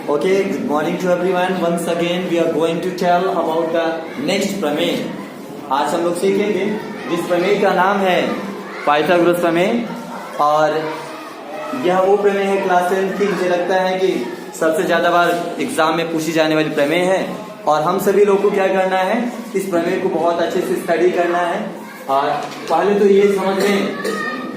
Okay, good morning to everyone. Once again, we are going to tell about the next प्रमेय. आज हम लोग सीखेंगे जिस प्रमेय का नाम है पाइथागोरस प्रमेय, और यह वो प्रमेय है क्लास 10 की, मुझे लगता है कि सबसे ज्यादा बार एग्जाम में पूछी जाने वाली प्रमेय है। और हम सभी लोग को क्या करना है, इस प्रमेय को बहुत अच्छे से स्टडी करना है। और पहले तो ये समझ लें,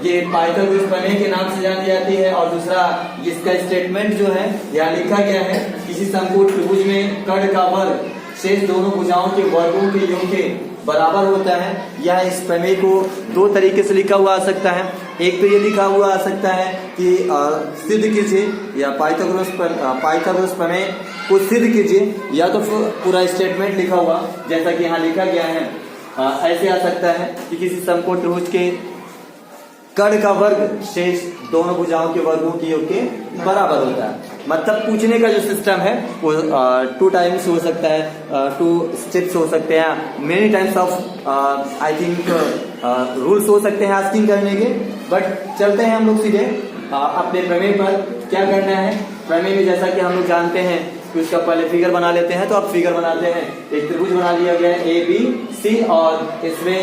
ये पाइथागोरस प्रमेय के नाम से जानी जाती है। और दूसरा, इसका स्टेटमेंट जो है यहाँ लिखा गया है, किसी समकोण त्रिभुज में कर्ण का वर्ग शेष दोनों भुजाओं के वर्गों के योग के बराबर होता है। यह इस प्रमेय को दो तरीके से लिखा हुआ आ सकता है। एक तो ये लिखा हुआ आ सकता है कि सिद्ध कीजिए, या पाइथागोरस प्रमेय को सिद्ध कीजिए, या तो पूरा स्टेटमेंट लिखा हुआ जैसा कि यहाँ लिखा गया है ऐसे आ सकता है कि किसी समकोण त्रिभुज के कर्ण का वर्ग शेष दोनों भुजाओं के वर्गों के योग के बराबर होता है। मतलब पूछने का जो सिस्टम है वो 2 टाइम्स हो सकता है, 2 स्टेप्स हो सकते हैं, many times of I think rules हो सकते हैं आस्किंग करने के। बट चलते हैं हम लोग सीधे अपने प्रमेय पर। क्या करना है प्रमेय में, जैसा कि हम लोग जानते हैं कि उसका पहले फिगर बना लेते हैं। तो अब फिगर बनाते हैं। एक त्रिभुज बना लिया गया है ABC, और इसमें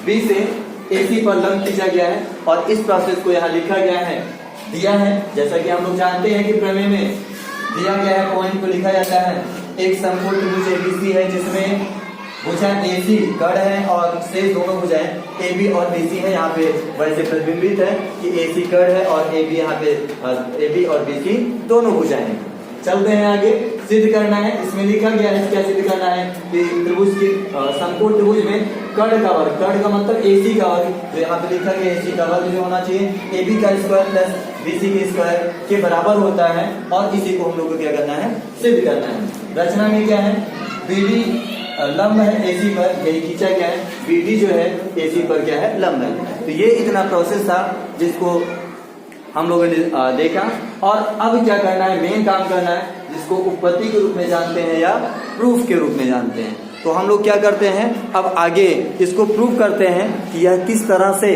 B से AC पर लंब खींचा गया है, और इस प्रोसेस को यहाँ लिखा गया है, दिया है। जैसा कि हम लोग जानते हैं कि प्रमेय में दिया गया है, पॉइंट को लिखा जाता है। एक समकोण त्रिभुज ABC है जिसमें भुजा AC कर्ण है और शेष दोनों भुजाएं AB और BC है। यहाँ पे वैसे प्रतिबिंबित है कि AC कर्ण है और AB यहाँ पे AB और BC दोनों भुजाएं हैं। चलते हैं आगे, सिद्ध करना है। इसमें लिखा गया है क्या सिद्ध करना है कि त्रिभुज की समकोण त्रिभुज में कर्ण का वर्ग, कर्ण का मतलब AC का वर्ग, जो यहाँ पे लिखा गया AC का वर्ग जो होना चाहिए AB का स्क्वायर प्लस BC के स्क्वायर के बराबर होता है। और इसी को हम लोग को क्या करना है, सिद्ध करना है। रचना में क्या है, BD लंब है AC पर, यही खींचा गया है। BD जो है AC पर क्या है, लंब है। तो ये इतना प्रोसेस था जिसको हम लोगों ने देखा। और अब क्या करना है, मेन काम करना है, जिसको उत्पत्ति के रूप में जानते हैं या प्रूफ के रूप में जानते हैं। तो हम लोग क्या करते हैं, अब आगे इसको प्रूफ करते हैं कि यह किस तरह से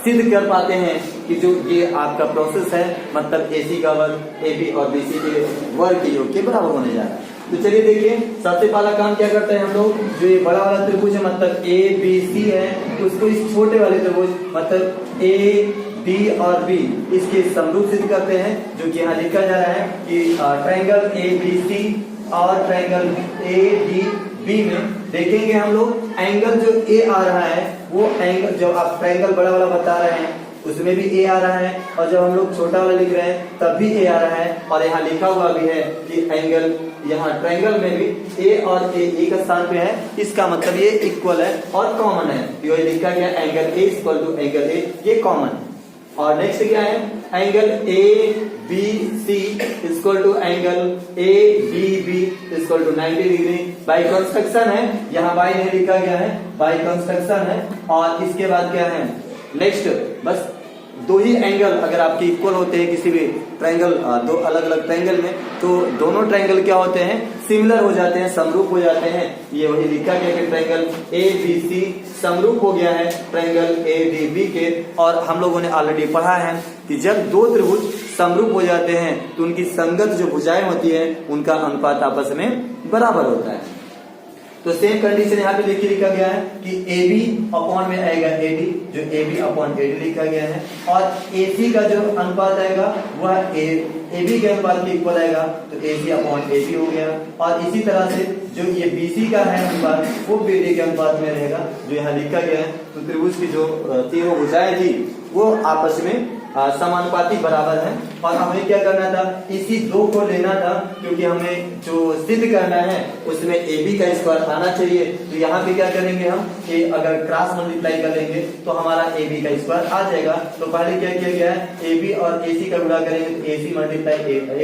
सिद्ध कर पाते हैं कि जो ये आपका प्रोसेस है, मतलब AC का वर्ग AB और BC के वर्ग के योग के बराबर होने जा रहा है। तो चलिए देखिए, सबसे पहला काम क्या करते हैं हम लोग, जो ये बड़ा वाला त्रिभुज है मतलब ABC है, उसको इस छोटे वाले त्रिभुज मतलब A D और B इसके समरूप सिद्ध करते हैं। जो कि यहाँ लिखा जा रहा है कि ट्रायंगल ABC और ट्रायंगल ADB में देखेंगे हम लोग, एंगल जो A आ रहा है वो एंगल जो आप ट्रायंगल बड़ा वाला बता रहे हैं उसमें भी A आ रहा है, और जब हम लोग छोटा वाला लिख रहे हैं तब भी A आ रहा है। और यहाँ लिखा हुआ भी है कि एंगल, यहाँ ट्रायंगल में भी A और A एक स्थान पे है, इसका मतलब ये इक्वल है और कॉमन है। तो ये लिखा गया angle A equal to angle A, ये कॉमन। और नेक्स्ट क्या है, angle ABC equal to angle ADB equal to 90 degree by construction है। यहाँ बाय नहीं लिखा गया है, बाय कंस्ट्रक्शन है। और इसके बाद क्या है, नेक्स्ट बस दो ही एंगल अगर आपके इक्वल होते हैं किसी भी ट्रायंगल, दो अलग अलग ट्रायंगल में, तो दोनों ट्रायंगल क्या होते हैं, सिमिलर हो जाते हैं, समरूप हो जाते हैं। ये वही लिखा गया कि ट्रायंगल ABC समरूप हो गया है ट्रायंगल ADB के। और हम लोगों ने ऑलरेडी पढ़ा है कि जब दो त्रिभुज समरूप हो जाते हैं तो उनकी संगत जो भुजाएं होती है उनका अनुपात आपस में बराबर होता है। तो सेम कंडीशन यहाँ पे लिखा गया है कि AB अपॉन में आएगा AD, जो AB अपॉन AD लिखा गया है। और AC का जो अनुपात आएगा वह AB के अनुपात के इक्वल आएगा, तो AC अपॉन AB हो गया। और इसी तरह से जो ये BC का है अनुपात वो BD के अनुपात में रहेगा, जो यहाँ लिखा गया है। तो त्रिभुज की जो तीनों भुजाएं थी वो आपस में समानुपाती बराबर है। और हमें क्या करना था, इसी दो को लेना था, क्योंकि हमें जो सिद्ध करना है उसमें AB का स्क्वायर आना चाहिए। तो यहाँ पे क्या करेंगे हम कि अगर क्रॉस मल्टीप्लाई करेंगे तो हमारा AB का स्क्वायर आ जाएगा। तो पहले क्या किया गया है, AB और AC का गुणा करेंगे तो AC मल्टीप्लाई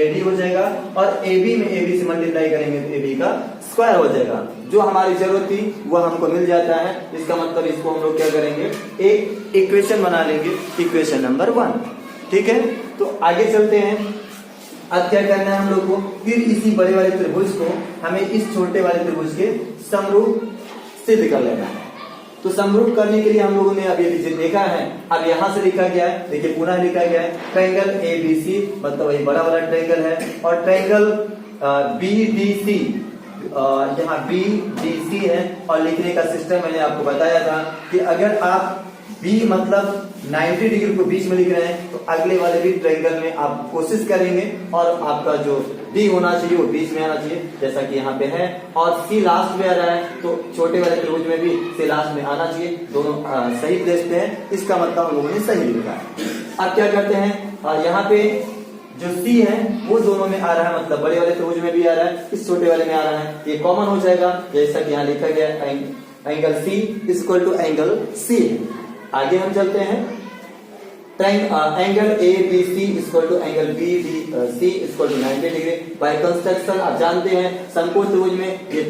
AD हो जाएगा, और AB में AB से मल्टीप्लाई करेंगे तो AB का स्क्वायर हो जाएगा। जो हमारी जरूरत थी वो हमको मिल जाता है। इसका मतलब इसको हम लोग क्या करेंगे, एक इक्वेशन बना लेंगे, इक्वेशन नंबर 1। ठीक है, तो आगे चलते हैं। अब क्या करना है हम लोग को, फिर इसी बड़े वाले त्रिभुज को हमें इस छोटे वाले त्रिभुज के समरूप सिद्ध कर लेना है। तो समरूप करने के लिए हम लोगों ने अभी जो देखा है, अब यहाँ से लिखा गया है, देखिए पुनः लिखा गया है ट्रायंगल ABC, मतलब वही बड़ा वाला ट्रायंगल है, और ट्रायंगल BDC, यहाँ BDC है, और लिखने का सिस्टम मैंने आपको बताया था कि अगर आप B मतलब 90 डिग्री को बीच में लिख रहे हैं, तो अगले वाले भी ट्रायंगल में आप कोशिश करेंगे और आपका जो D होना चाहिए वो बीच में आना चाहिए, जैसा कि यहाँ पे है, और C लास्ट में आ रहा है, तो छोटे वाले त्रिभुज में भी C लास्ट में आना चाहिए। दोनों सही प्लेस पे है, इसका मतलब हम लोगों ने सही लिखा है। अब क्या करते हैं, यहाँ पे जो C है वो दोनों में आ रहा है, मतलब बड़े वाले त्रिभुज में भी आ रहा है, इस छोटे वाले में आ रहा है, ये कॉमन हो जाएगा, जैसा कि यहाँ लिखा गया angle C equal to angle C। आगे हम चलते हैं, angle ABC equal to angle BDC equal to 90 degree. By construction आप जानते हैं समकोण त्रिभुज में ये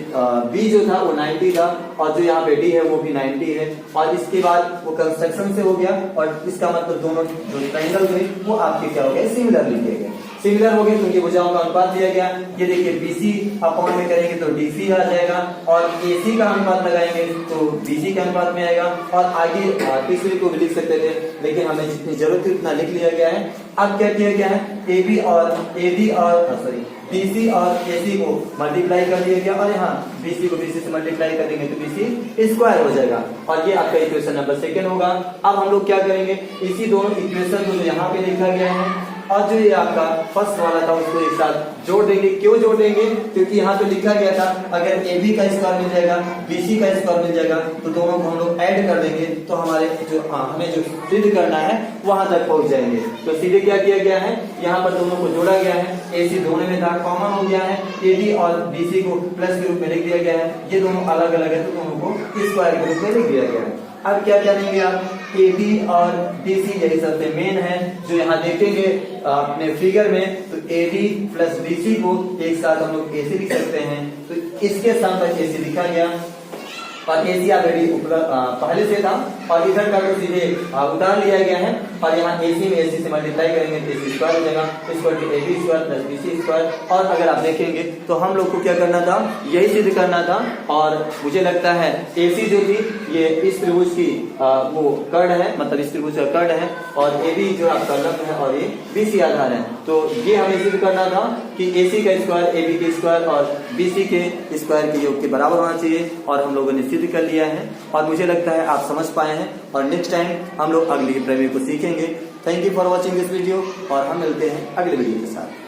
B जो था वो 90 था, और जो यहाँ पे D है वो भी 90 है, और इसके बाद वो कंस्ट्रक्शन से हो गया, और इसका मतलब दोनों जो ट्रायंगल थे वो आपके क्या हो गए, सिमिलर लिखे गए। सिमिलर हो गए तो उनकी भुजाओं का अनुपात दिया गया। ये देखिए BC अपॉन में करेंगे तो DC आ जाएगा, और AC का अनुपात लगाएंगे तो BC के अनुपात में आएगा, और आगे तीसरे को भी लिख सकते थे, लेकिन हमें जितनी जरूरत है उतना लिख लिया गया है। अब क्या किया गया है, AB और BC और AC को मल्टीप्लाई कर दिया गया, और यहाँ BC को BC से मल्टीप्लाई कर देंगे तो BC स्क्वायर हो जाएगा, और ये आपका इक्वेशन नंबर 2 होगा। अब हम लोग क्या करेंगे, इसी दोनों इक्वेशन को जो यहाँ पे लिखा गया है और जो ये आपका फर्स्ट वाला था उसको एक साथ जोड़ देंगे। क्यों जोड़ देंगे, क्योंकि यहाँ पे लिखा गया था अगर AB का स्क्वायर मिल जाएगा, BC का स्क्वायर मिल जाएगा, तो दोनों को हम लोग ऐड कर देंगे, तो हमारे जो हमें जो सिद्ध करना है वहां तक पहुंच जाएंगे। तो सीधे क्या किया गया है, यहाँ पर दोनों को जोड़ा गया है, AC दोनों में था, कॉमन हो गया है, AB और BC को प्लस के रूप में लिख दिया गया है, ये दोनों अलग अलग है तो दोनों को स्क्वायर के रूप में लिख दिया गया है। अब क्या करेंगे आप, AB और BC यही सबसे मेन है जो यहाँ देखेंगे अपने फिगर में, तो AB प्लस BC को एक साथ हम लोग AC लिख सकते हैं, तो इसके साथ AC लिखा गया, और AC ऑलरेडी पहले से था, और इधर का तो सीधे उतार लिया गया है, और यहाँ AC में AC से मल्टीप्लाई करेंगे तो AC स्क्वायर हो जाएगा, equal to AB square plus BC square. और अगर आप देखेंगे तो हम लोग को क्या करना था, यही सिद्ध करना था, और मुझे लगता है AC जो थी ये इस त्रिभुज की वो कर्ण है, मतलब इस त्रिभुज का कर्ण है, और AB जो आपका लंब है, और ये BC आधार है। तो ये हमें सिद्ध करना था कि AC का स्क्वायर AB के स्क्वायर और BC के स्क्वायर के योग के बराबर होना चाहिए, और हम लोगों ने सिद्ध कर लिया है, और मुझे लगता है आप समझ पाए हैं, और नेक्स्ट टाइम हम लोग अगली प्रमेय को सीखेंगे। Thank you for watching this video, और हम मिलते हैं अगले वीडियो के साथ।